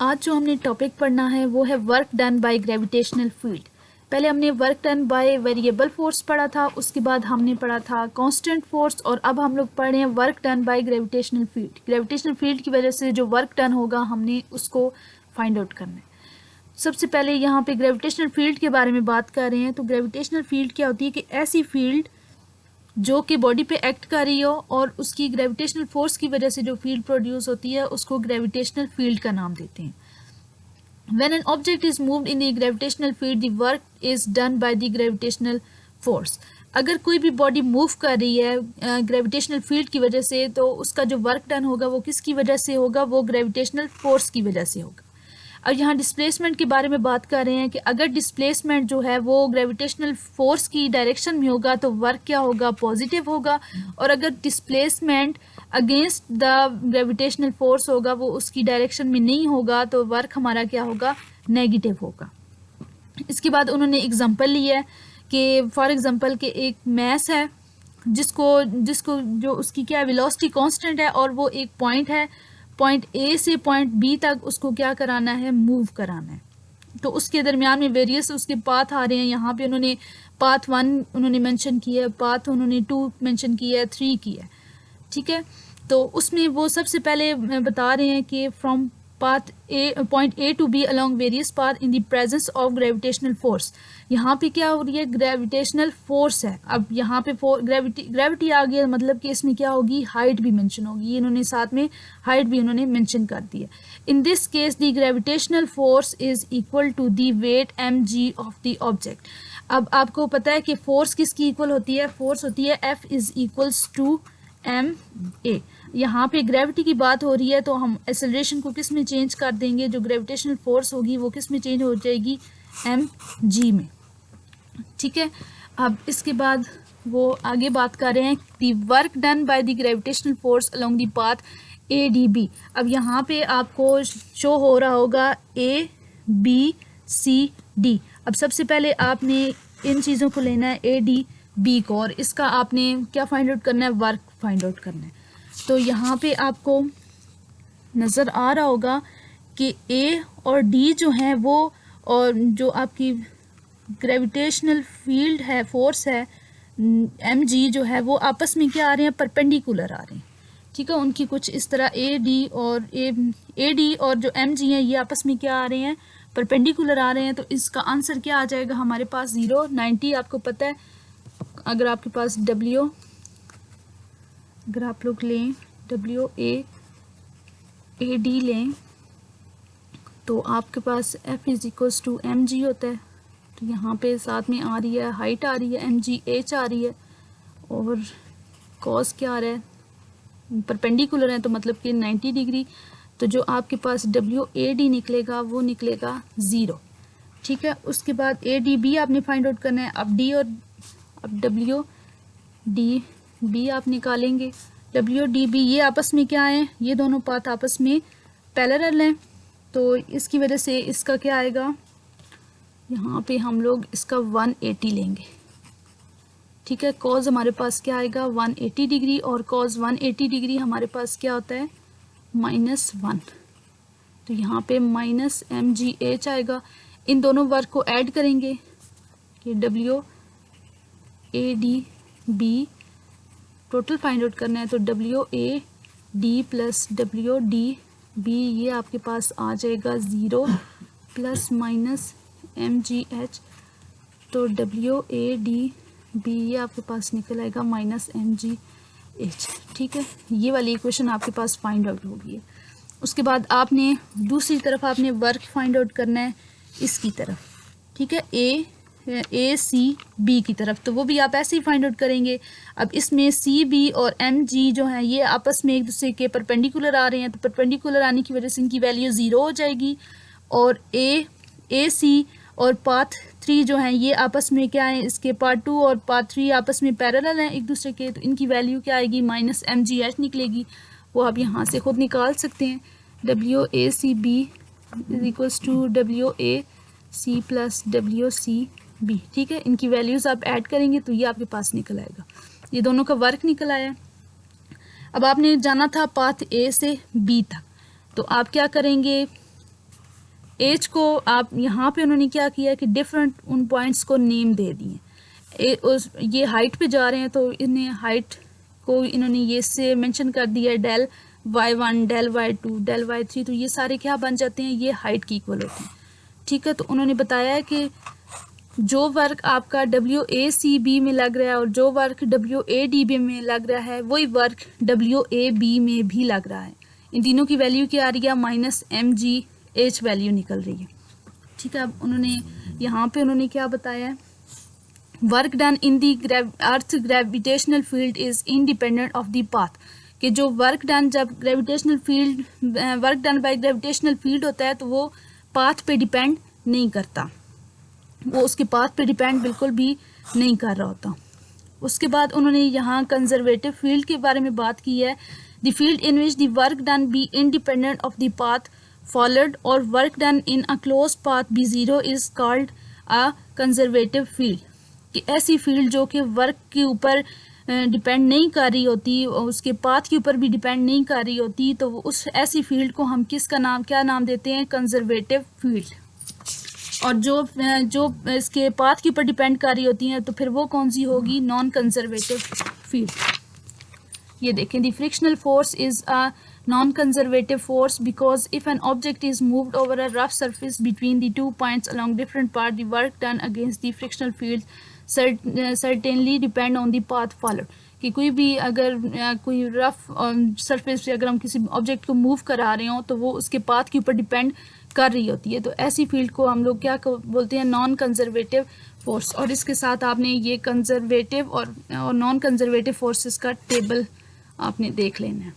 आज जो हमने टॉपिक पढ़ना है वो है work done by gravitational field. पहले हमने work done by variable force पढ़ा था, उसके बाद हमने पढ़ा था कांस्टेंट फोर्स, और अब हम लोग पढ़ रहे हैं work done by gravitational field. Gravitational field की वजह से जो वर्क डन होगा हमने उसको फाइंड आउट करना है। सबसे पहले यहाँ पे ग्रेविटेशनल फील्ड के बारे में बात कर रहे हैं। तो ग्रेविटेशनल फील्ड क्या होती है कि ऐसी फील्ड जो कि बॉडी पे एक्ट कर रही हो और उसकी ग्रेविटेशनल फोर्स की वजह से जो फील्ड प्रोड्यूस होती है उसको ग्रेविटेशनल फील्ड का नाम देते हैं। When an object is moved in the gravitational field, the work is done by the gravitational force. अगर कोई भी बॉडी मूव कर रही है ग्रेविटेशनल फील्ड की वजह से, तो उसका जो वर्क डन होगा वो किसकी वजह से होगा? वो ग्रेविटेशनल फोर्स की वजह से होगा। अब यहाँ डिस्प्लेसमेंट के बारे में बात कर रहे हैं कि अगर डिस्प्लेसमेंट जो है वो ग्रेविटेशनल फोर्स की डायरेक्शन में होगा तो वर्क क्या होगा? पॉजिटिव होगा। और अगर displacement against the gravitational force होगा, वो उसकी डायरेक्शन में नहीं होगा, तो वर्क हमारा क्या होगा? नेगेटिव होगा। इसके बाद उन्होंने एग्जांपल लिया है कि फॉर एग्जांपल के एक मैस है जिसको जो उसकी क्या वेलोसिटी कांस्टेंट है और वो एक पॉइंट है, पॉइंट ए से पॉइंट बी तक उसको क्या कराना है? मूव कराना है। तो उसके दरमियान में वेरियस उसके पाथ आ रहे हैं। यहाँ पे उन्होंने पाथ 1 उन्होंने मेंशन किया है, पाथ उन्होंने 2 मेंशन किया है, 3 किया है, ठीक है। तो उसमें वो सबसे पहले बता रहे हैं कि from path a point A to B along various path in the presence of gravitational force. यहाँ पे क्या हो रही है? ग्रेविटेशनल फोर्स है। अब यहाँ पे ग्रेविटी आ गया, मतलब कि इसमें क्या होगी? हाइट भी मेंशन होगी। इन्होंने साथ में हाइट भी उन्होंने मेंशन कर दी है। In this case the gravitational force is equal to the weight mg of the object. अब आपको पता है कि फोर्स किसकी इक्वल होती है? फोर्स होती है F is equals to ma। यहाँ पे ग्रेविटी की बात हो रही है तो हम एक्सेलरेशन को किस में चेंज कर देंगे? जो ग्रेविटेशनल फोर्स होगी वो किस में चेंज हो जाएगी? mg में, ठीक है। अब इसके बाद वो आगे बात कर रहे हैं the work done by the gravitational force along the path ADB। अब यहाँ पे आपको शो हो रहा होगा ABCD। अब सबसे पहले आपने इन चीज़ों को लेना है ADB को, और इसका आपने क्या फाइंड आउट करना है? वर्क फाइंड आउट करना है। तो यहाँ पे आपको नज़र आ रहा होगा कि A और D जो हैं वो, और जो आपकी ग्रेविटेशनल फील्ड है, फोर्स है mg जो है, वो आपस में क्या आ रहे हैं? परपेंडिकुलर आ रहे हैं, ठीक है। उनकी कुछ इस तरह AD और जो mg है ये आपस में क्या आ रहे हैं? परपेंडिकुलर आ रहे हैं। तो इसका आंसर क्या आ जाएगा हमारे पास? 0, 90। आपको पता है अगर आपके पास अगर आप लोग लें WAAD लें तो आपके पास F is equals to mg होता है। तो यहाँ पे साथ में आ रही है हाइट, आ रही है mgh आ रही है, और कॉस क्या आ रहा है? परपेंडिकुलर है तो मतलब कि 90 डिग्री। तो जो आपके पास WAD निकलेगा वो निकलेगा 0, ठीक है। उसके बाद ADB आपने फाइंड आउट करना है। अब WDB आप निकालेंगे। WDB ये आपस में क्या है? ये दोनों पाथ आपस में पैरेलल हैं, तो इसकी वजह से इसका क्या आएगा? यहाँ पे हम लोग इसका 180 लेंगे, ठीक है। कॉज हमारे पास क्या आएगा? 180 डिग्री, और कॉज 180 डिग्री हमारे पास क्या होता है? -1। तो यहाँ पे -mgh आएगा। इन दोनों वर्क को ऐड करेंगे कि WADB टोटल फाइंड आउट करना है। तो WAD प्लस WDB ये आपके पास आ जाएगा 0 प्लस माइनस mgh। तो WADB ये आपके पास निकल आएगा -mgh, ठीक है। ये वाली इक्वेशन आपके पास फाइंड आउट हो गई है। उसके बाद आपने दूसरी तरफ आपने वर्क फाइंड आउट करना है इसकी तरफ, ठीक है, ACB की तरफ। तो वो भी आप ऐसे ही फाइंड आउट करेंगे। अब इसमें CB और MG जो हैं ये आपस में एक दूसरे के परपेंडिकुलर आ रहे हैं, तो परपेंडिकुलर आने की वजह से इनकी वैल्यू 0 हो जाएगी। और AC और पाथ 3 जो हैं ये आपस में क्या है? इसके पार्ट 2 और पार्ट 3 आपस में पैरेलल हैं एक दूसरे के, तो इनकी वैल्यू क्या आएगी? -mgh निकलेगी। वो आप यहाँ से खुद निकाल सकते हैं। WACB is equals to WAC plus WCB, ठीक है। इनकी वैल्यूज़ आप ऐड करेंगे तो ये आपके पास निकल आएगा। ये दोनों का वर्क निकल आया। अब आपने जाना था पाथ A से B तक, तो आप क्या करेंगे? एज को आप यहाँ पे उन्होंने क्या किया कि डिफरेंट उन पॉइंट्स को नेम दे दिए। ये हाइट पे जा रहे हैं तो इन्हें हाइट को इन्होंने ये से मेंशन कर दिया del y1 del y2 del y3, तो ये सारे क्या बन जाते हैं, ये हाइट की इक्वल होते हैं। ठीक है, तो उन्होंने बताया है कि जो वर्क आपका WACB में लग रहा है और जो वर्क WADB में लग रहा है वही वर्क WAB में भी लग रहा है। इन तीनों की वैल्यू क्या आ रही है, -mgh वैल्यू निकल रही है। ठीक है, अब उन्होंने यहाँ पे उन्होंने क्या बताया है, work done in the earth gravitational field is independent of the path, कि जो वर्क डन जब gravitational field work done by gravitational field होता है तो वो पाथ पे डिपेंड नहीं करता, वो उसके पाथ पे डिपेंड बिल्कुल भी नहीं कर रहा होता। उसके बाद उन्होंने यहाँ कंजर्वेटिव फील्ड के बारे में बात की है, the field in which the work done be independent of the path followed और work done in a closed path be zero is called a conservative field, कि ऐसी फील्ड जो कि वर्क के ऊपर डिपेंड नहीं कर रही होती और उसके पाथ के ऊपर भी डिपेंड नहीं कर रही होती, तो उस ऐसी फील्ड को हम क्या नाम देते हैं, कंजर्वेटिव फील्ड। और जो इसके पाथ के ऊपर डिपेंड कर रही होती हैं तो फिर वो कौन सी होगी, नॉन कंजर्वेटिव फील्ड। ये देखें, the frictional force is a non conservative force because if an object is moved over a rough surface between the two points along different path, the work done against the frictional field certainly depend on the path followed, कि कोई भी अगर कोई rough surface पे अगर हम किसी object को मूव करा रहे हों तो वो उसके पाथ के ऊपर डिपेंड कर रही होती है, तो ऐसी फील्ड को हम लोग क्या बोलते हैं, नॉन कंजर्वेटिव फोर्स। और इसके साथ आपने ये कंजर्वेटिव और नॉन कंजर्वेटिव फोर्सेस का टेबल आपने देख लेना है।